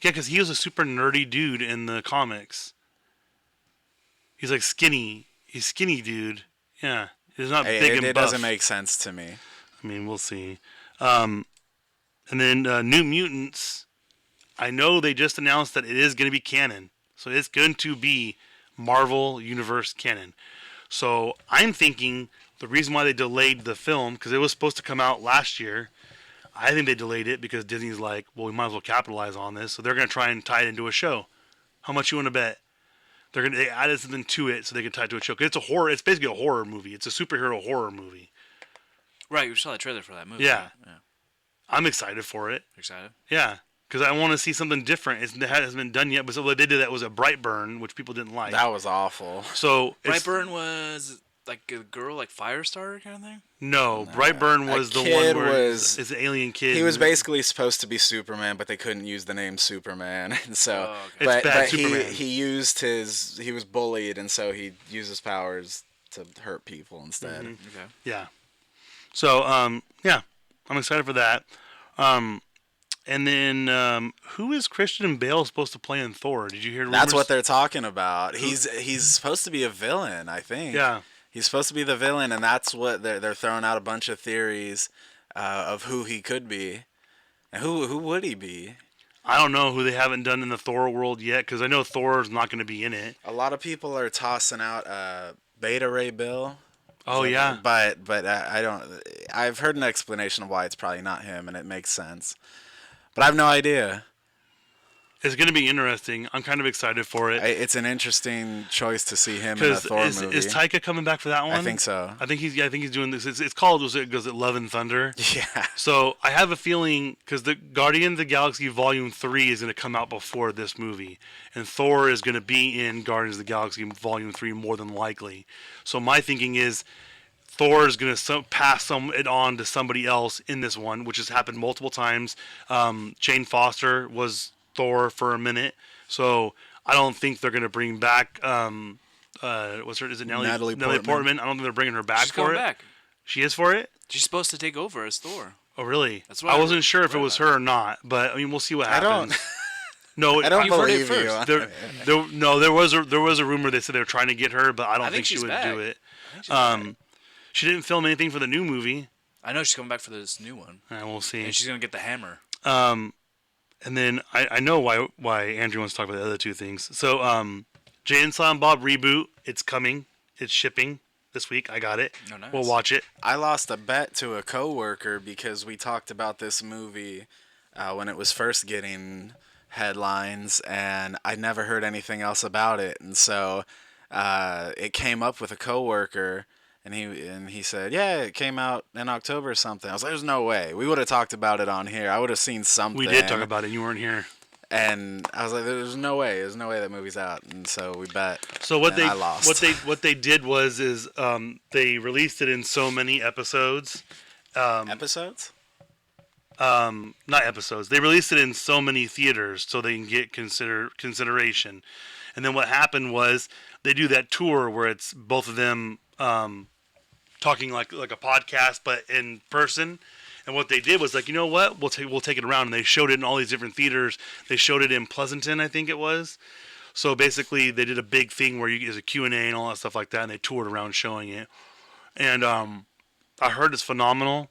Yeah, because he was a super nerdy dude in the comics. He's like skinny. He's skinny dude. Yeah. He's not big and buff. It doesn't make sense to me. I mean, we'll see. And then New Mutants. I know they just announced that it is going to be canon. So it's going to be Marvel Universe canon. So I'm thinking the reason why they delayed the film, because it was supposed to come out last year, I think they delayed it because Disney's like, well, we might as well capitalize on this. So they're going to try and tie it into a show. How much you want to bet? They added something to it so they can tie it to a show. 'Cause it's a horror. It's basically a horror movie. It's a superhero horror movie. Right, we saw the trailer for that movie. Yeah. I'm excited for it. Excited? Yeah. Because I want to see something different. It hasn't been done yet. But so what they did that was a Brightburn, which people didn't like. That was awful. So Brightburn was like a girl, like Firestarter kind of thing? No, Brightburn was the one where it's an alien kid. He was basically supposed to be Superman, but they couldn't use the name Superman, and so. Okay. But Superman. he was bullied, and so he used his powers to hurt people instead. Mm-hmm. Okay. Yeah. So I'm excited for that. And then who is Christian Bale supposed to play in Thor? Did you hear? That's what they're talking about. He's supposed to be a villain, I think. Yeah. He's supposed to be the villain, and that's what they're throwing out a bunch of theories of who he could be, and who would he be? I don't know who they haven't done in the Thor world yet, because I know Thor's not going to be in it. A lot of people are tossing out Beta Ray Bill. Oh yeah, but I don't. I've heard an explanation of why it's probably not him, and it makes sense. But I have no idea. It's going to be interesting. I'm kind of excited for it. It's an interesting choice to see him in a Thor movie. Is Taika coming back for that one? I think so. I think he's doing this. It's called was it Love and Thunder? Yeah. So I have a feeling because the Guardians of the Galaxy Volume 3 is going to come out before this movie, and Thor is going to be in Guardians of the Galaxy Volume 3 more than likely. So my thinking is Thor is going to pass it on to somebody else in this one, which has happened multiple times. Jane Foster was Thor for a minute, so I don't think they're going to bring back what's her? Is it Natalie Portman? I don't think they're bringing her back She's for coming it. Back. She is for it. She's supposed to take over as Thor. Oh really? That's why I wasn't sure if it was her or not, but I mean we'll see what happens. No, I don't believe you. There was a rumor they said they were trying to get her, but I don't think she would do it. She didn't film anything for the new movie. I know she's coming back for this new one. We'll see. And she's gonna get the hammer. And then I know why Andrew wants to talk about the other two things. So, Jay and Silent Bob reboot. It's coming. It's shipping this week. I got it. Oh, nice. We'll watch it. I lost a bet to a coworker because we talked about this movie when it was first getting headlines, and I never heard anything else about it. And so it came up with a coworker. And he said, yeah, it came out in October or something. I was like, there's no way. We would have talked about it on here. I would have seen something. We did talk about it. You weren't here. And I was like, there's no way. There's no way that movie's out. And so we bet. So I lost. What they did was they released it in so many episodes. Episodes? Not episodes. They released it in so many theaters so they can get consideration. And then what happened was they do that tour where it's both of them talking like a podcast, but in person. And what they did was like, you know what? We'll take it around. And they showed it in all these different theaters. They showed it in Pleasanton, I think it was. So basically, they did a big thing where there's a Q&A and all that stuff like that, and they toured around showing it. And I heard it's phenomenal.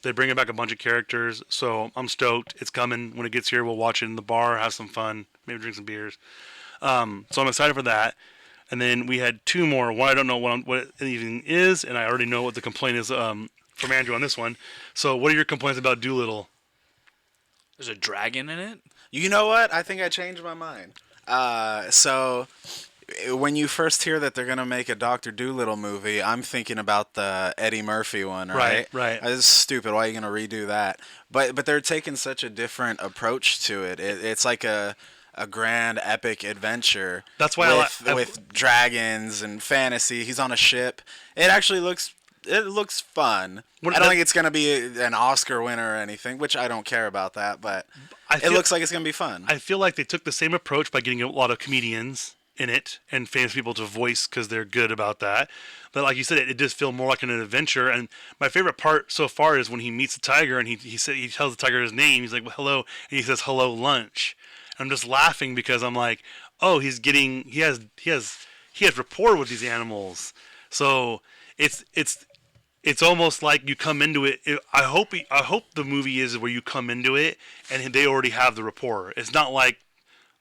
They bring back a bunch of characters, so I'm stoked. It's coming. When it gets here, we'll watch it in the bar, have some fun, maybe drink some beers. So I'm excited for that. And then we had two more. One, I don't know what it even is, and I already know what the complaint is from Andrew on this one. So what are your complaints about Doolittle? There's a dragon in it? You know what? I think I changed my mind. So when you first hear that they're going to make a Dr. Doolittle movie, I'm thinking about the Eddie Murphy one, right? Right. This is stupid. Why are you going to redo that? But they're taking such a different approach to it. It's like a grand epic adventure. That's why with dragons and fantasy. He's on a ship. It actually looks fun. I don't think it's going to be an Oscar winner or anything, which I don't care about that, but it looks like it's going to be fun. I feel like they took the same approach by getting a lot of comedians in it and famous people to voice because they're good about that. But like you said, it does feel more like an adventure. And my favorite part so far is when he meets the tiger and he tells the tiger his name. He's like, well, hello. And he says, hello, lunch. I'm just laughing because I'm like, oh, he has rapport with these animals. So it's almost like you come into it. I hope the movie is where you come into it and they already have the rapport. It's not like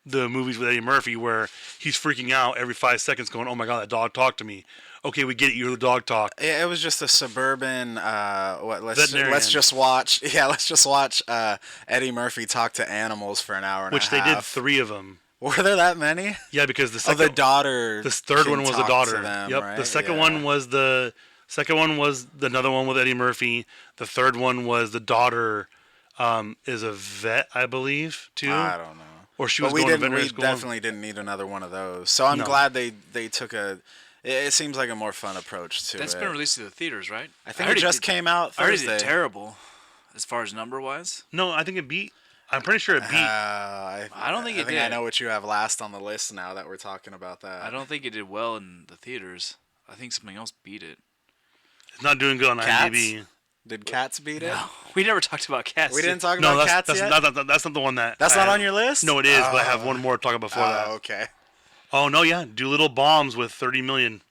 the movies with Eddie Murphy where he's freaking out every 5 seconds going, oh my God, that dog talked to me. Okay, we get it. You're the dog talk. Yeah, it was just a suburban. Let's just watch. Yeah, let's just watch Eddie Murphy talk to animals for an hour and a half. Which they did 3 of them. Were there that many? Yeah, because the second, the daughter. The third one was the daughter. Them, yep. Right? The second one was another one with Eddie Murphy. The third one was the daughter is a vet, I believe, too. I don't know. Or she was going to veterinary school. We definitely didn't need another one of those. So I'm glad they took a. It seems like a more fun approach to it. That's been released to the theaters, right? I think it just came out Thursday. I heard it did terrible, as far as number-wise. No, I think it beat. I'm pretty sure it beat. I don't think it did. I know what you have last on the list now that we're talking about that. I don't think it did well in the theaters. I think something else beat it. It's not doing good on IMDb. Did Cats beat it? No, we never talked about Cats. We didn't talk about Cats yet? That's not the one that... That's not on your list? No, it is, but I have one more to talk about before that. Oh, okay. Oh, no, yeah. Doolittle bombs with 30 million.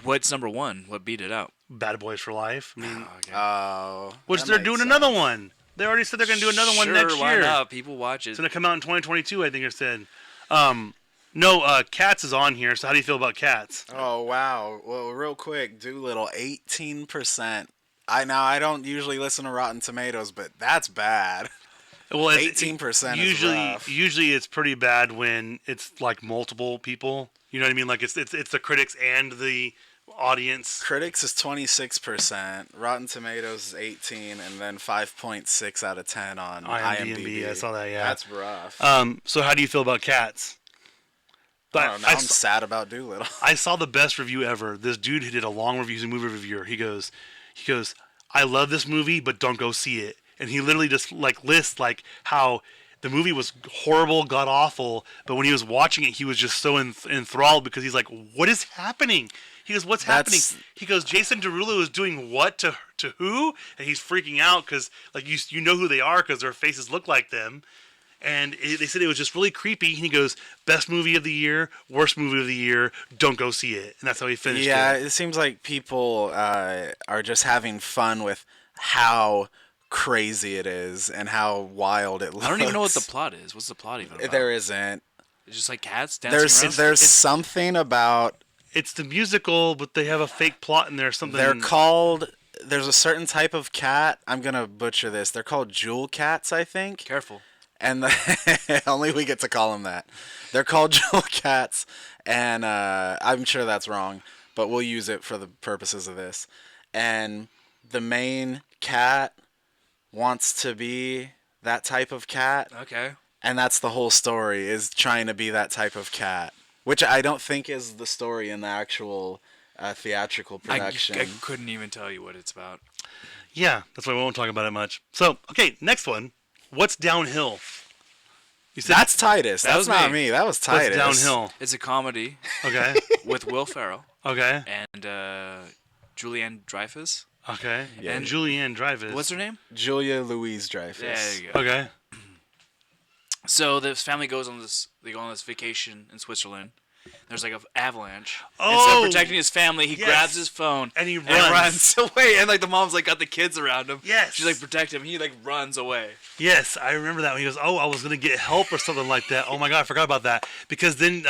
What's number one? What beat it out? Bad Boys for Life. I mean, Oh. which they're doing another one. They already said they're going to do another one next year. Why not? People watch it. It's going to come out in 2022, I think it said. Cats is on here, so how do you feel about Cats? Oh, wow. Well, real quick, Doolittle, 18%. I don't usually listen to Rotten Tomatoes, but that's bad. Well, 18% is rough. Usually it's pretty bad when it's like multiple people. You know what I mean? Like it's the critics and the audience. Critics is 26%, Rotten Tomatoes is 18, and then 5.6 out of 10 on IMDb. I saw that. Yeah, that's rough. So how do you feel about Cats? But I'm sad about Doolittle. I saw the best review ever. This dude who did a long review, he's a movie reviewer. He goes, I love this movie, but don't go see it. And he literally just like lists like how the movie was horrible, god awful, but when he was watching it, he was just so enthralled because he's like, what is happening? He goes, what's happening? He goes, Jason Derulo is doing what to who? And he's freaking out because like you know who they are because their faces look like them. And they said it was just really creepy. And he goes, best movie of the year, worst movie of the year, don't go see it. And that's how he finished it. Yeah, it seems like people are just having fun with how crazy it is and how wild it looks. I don't even know what the plot is. What's the plot even about? There isn't. It's just like cats dancing around? There's something about... It's the musical, but they have a fake plot in there. Something. They're called... There's a certain type of cat. I'm going to butcher this. They're called jewel cats, I think. Careful. And only we get to call them that. They're called jewel cats, and I'm sure that's wrong, but we'll use it for the purposes of this. And the main cat wants to be that type of cat. Okay. And that's the whole story, is trying to be that type of cat, which I don't think is the story in the actual theatrical production. I couldn't even tell you what it's about. Yeah, that's why we won't talk about it much. So, okay, next one. What's Downhill? You said that's Titus. That's not me. That was Titus. What's Downhill? It's a comedy. Okay. With Will Ferrell. Okay. And Julianne Dreyfus. Okay. Yeah. And Julianne Dreyfus. What's her name? Julia Louis-Dreyfus. There you go. Okay. So this family goes on this vacation in Switzerland. There's like an avalanche. Oh, instead of protecting his family, he grabs his phone and he runs away. And like the mom's like got the kids around him. Yes. She's like protect him. He like runs away. Yes, I remember that. When he goes, "Oh, I was gonna get help or something like that." Oh my god, I forgot about that. Because then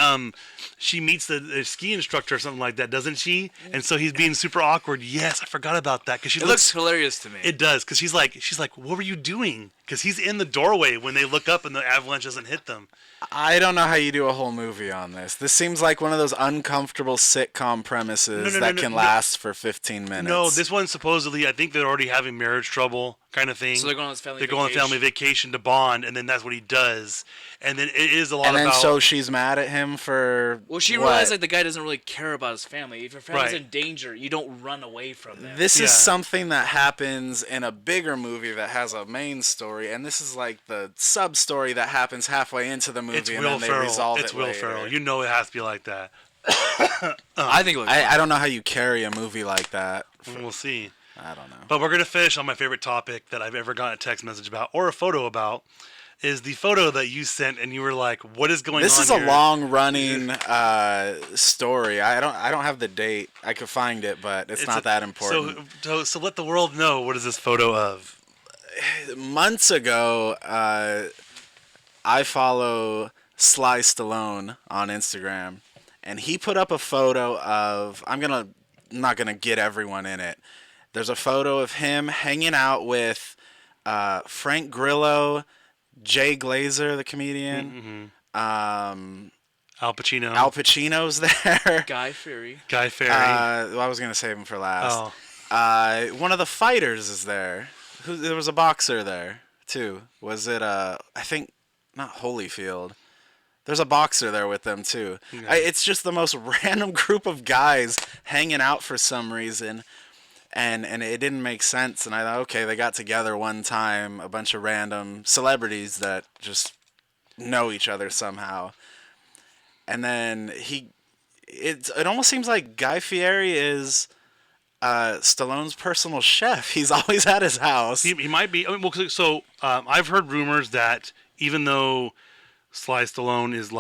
she meets the ski instructor or something like that, doesn't she? And so he's being super awkward. Yes, I forgot about that because she looks hilarious to me. It does because she's like, "What were you doing?" Because he's in the doorway when they look up and the avalanche doesn't hit them. I don't know how you do a whole movie on this. This seems like one of those uncomfortable sitcom premises that can last for 15 minutes. No, this one supposedly, I think they're already having marriage trouble kind of thing. So they're going on this family vacation. They're going on family vacation to bond, and then that's what he does. And then it is a lot about... And then about... so she's mad at him for Well, she realized like the guy doesn't really care about his family. If your family's in danger, you don't run away from them. This is something that happens in a bigger movie that has a main story, and this is like the sub-story that happens halfway into the movie, and then they resolve it later. It's Will Ferrell. You know it has to be like that. I think it looks I don't know how you carry a movie like that. We'll see. I don't know. But we're going to finish on my favorite topic that I've ever gotten a text message about or a photo about is the photo that you sent and you were like, what is going on This is here? a long-running story. I don't have the date. I could find it, but it's not that important. So let the world know, what is this photo of? Months ago, I follow Sly Stallone on Instagram, and he put up a photo of, I'm not gonna get everyone in it. There's a photo of him hanging out with Frank Grillo, Jay Glazer, the comedian. Mm-hmm. Al Pacino. Al Pacino's there. Guy Fieri. Well, I was gonna save him for last. One of the fighters is there. There was a boxer there too. Was it I think not Holyfield. There's a boxer there with them too. Yeah. It's just the most random group of guys hanging out for some reason. And it didn't make sense. And I thought, okay, they got together one time, a bunch of random celebrities that just know each other somehow. And then it almost seems like Guy Fieri is Stallone's personal chef. He's always at his house. He might be. I mean, I've heard rumors that even though Sly Stallone is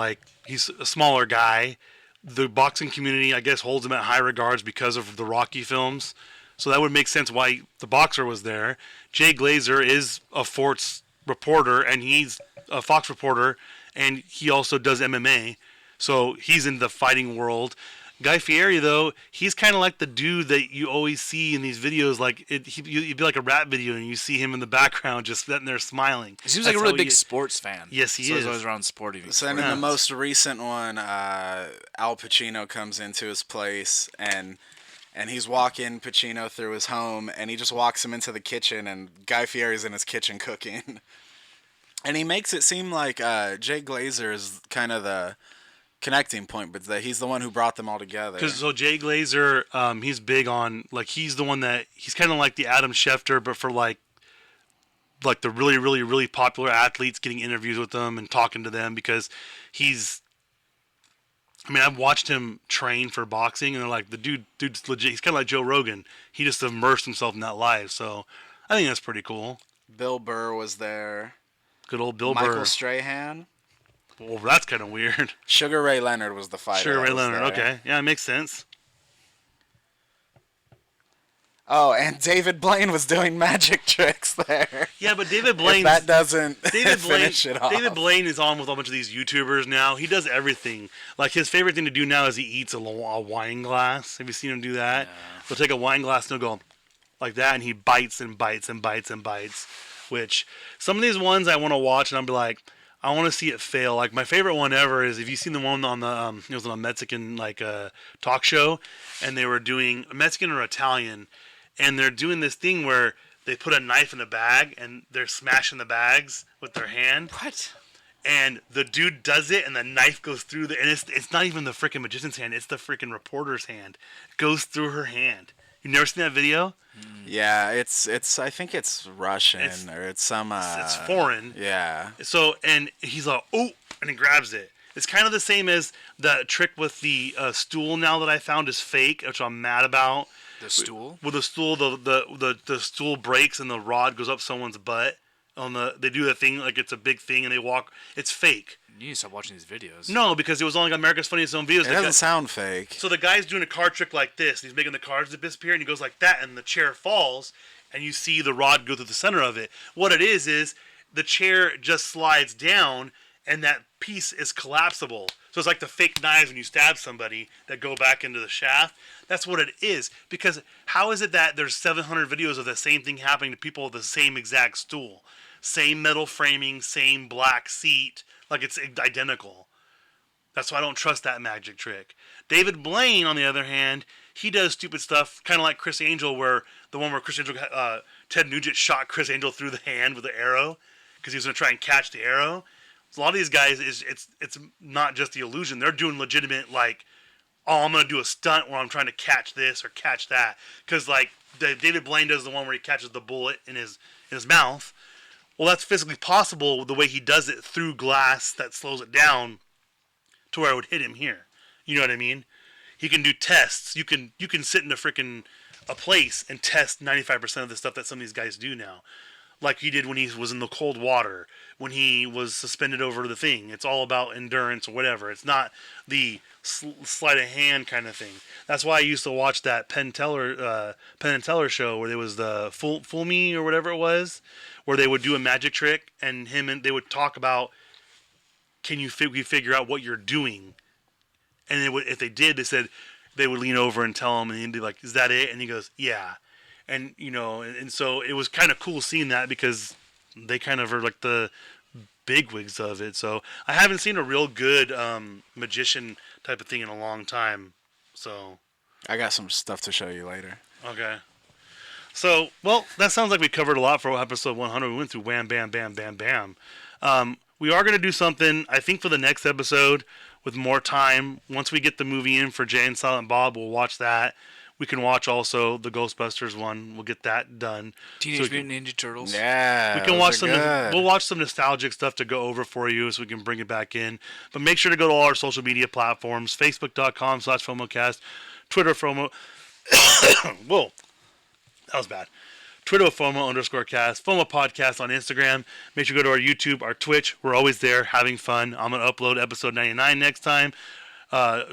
he's a smaller guy, the boxing community, I guess, holds him at high regards because of the Rocky films. So that would make sense why the boxer was there. Jay Glazer is a Forts reporter, and he's a Fox reporter, and he also does MMA. So he's in the fighting world. Guy Fieri, though, he's kind of like the dude that you always see in these videos. Like you'd be like a rap video, and you see him in the background just sitting there smiling. He seems like a really big sports fan. Yes, he is. He's always around sporting. So in the most recent one, Al Pacino comes into his place, and he's walking Pacino through his home, and he just walks him into the kitchen, and Guy Fieri's in his kitchen cooking. And he makes it seem like Jay Glazer is kind of the connecting point, but that he's the one who brought them all together. Because so Jay Glazer, he's big on, like, he's the one that he's kind of like the Adam Schefter, but for like the really, really, really popular athletes, getting interviews with them and talking to them, because I've watched him train for boxing, and they're like, the dude's legit. He's kind of like Joe Rogan. He just immersed himself in that life. So I think that's pretty cool. Bill Burr was there. Good old Bill Michael Burr. Strahan. Well, that's kind of weird. Sugar Ray Leonard was the fighter. Sugar Ray Leonard, okay. Yeah, it makes sense. Oh, and David Blaine was doing magic tricks there. Yeah, but David Blaine. That doesn't finish it off. David Blaine is on with a bunch of these YouTubers now. He does everything. Like, his favorite thing to do now is he eats a wine glass. Have you seen him do that? Yeah. He'll take a wine glass and he'll go like that, and he bites and bites and bites and bites. Which, some of these ones I want to watch, and I'll be like, I want to see it fail. Like, my favorite one ever is, if you seen the one on the it was on a Mexican talk show, and they were doing Mexican or Italian, and they're doing this thing where they put a knife in a bag and they're smashing the bags with their hand. What? And the dude does it, and the knife goes through and it's not even the freaking magician's hand, it's the freaking reporter's hand. It goes through her hand. You've never seen that video? Yeah, it's I think it's Russian or it's some it's foreign. Yeah. So, and he's like, oh, and he grabs it. It's kind of the same as the trick with the stool now that I found is fake, which I'm mad about. The stool? With the stool, the stool breaks and the rod goes up someone's butt. They do the thing like it's a big thing, and they walk. It's fake. You need to stop watching these videos. No, because it was on like America's Funniest Home Videos. It doesn't sound fake. So the guy's doing a card trick like this, and he's making the cards disappear, and he goes like that, and the chair falls, and you see the rod go through the center of it. What it is the chair just slides down, and that piece is collapsible. So it's like the fake knives when you stab somebody that go back into the shaft. That's what it is. Because how is it that there's 700 videos of the same thing happening to people with the same exact stool? Same metal framing, same black seat. Like, it's identical. That's why I don't trust that magic trick. David Blaine, on the other hand, he does stupid stuff, kind of like Chris Angel, where the one where Chris Angel, Ted Nugent shot Chris Angel through the hand with the arrow because he was going to try and catch the arrow. So a lot of these guys, it's not just the illusion. They're doing legitimate, like, oh, I'm going to do a stunt where I'm trying to catch this or catch that. Because, like, David Blaine does the one where he catches the bullet in his mouth. Well, that's physically possible the way he does it through glass that slows it down to where it would hit him here. You know what I mean? He can do tests. You can sit in a place and test 95% of the stuff that some of these guys do now. Like he did when he was in the cold water, when he was suspended over the thing. It's all about endurance or whatever. It's not the sleight of hand kind of thing. That's why I used to watch that Penn and Teller show where there was the Fool Me or whatever it was, where they would do a magic trick and they would talk about, can you figure out what you're doing? And if they did, they said they would lean over and tell him, and he'd be like, "Is that it?" And he goes, "Yeah." And and so it was kind of cool seeing that because they kind of are like the bigwigs of it. So I haven't seen a real good magician type of thing in a long time. So I got some stuff to show you later. Okay. So, well, that sounds like we covered a lot for episode 100. We went through wham, bam, bam, bam, bam. We are going to do something, I think, for the next episode with more time. Once we get the movie in for Jay and Silent Bob, we'll watch that. We can watch also the Ghostbusters one. We'll get that done. Teenage Mutant Ninja Turtles. Yeah, we can watch some. We'll watch some nostalgic stuff to go over for you, so we can bring it back in. But make sure to go to all our social media platforms: Facebook.com/FOMOcast, Twitter FOMO. Whoa, that was bad. Twitter FOMO_cast, FOMO podcast on Instagram. Make sure you go to our YouTube, our Twitch. We're always there having fun. I'm gonna upload episode 99 next time.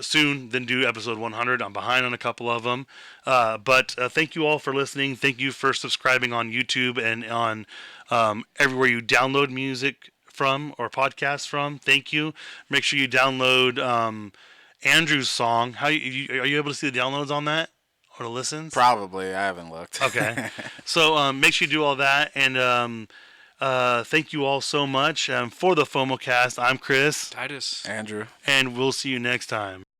soon, then do episode 100. I'm behind on a couple of them. But thank you all for listening. Thank you for subscribing on YouTube and on everywhere you download music from or podcasts from. Thank you. Make sure you download Andrew's song. Are you able to see the downloads on that or the listens? Probably. I haven't looked. Okay. So make sure you do all that. And thank you all so much. For the FOMOcast, I'm Chris. Titus. Andrew. And we'll see you next time.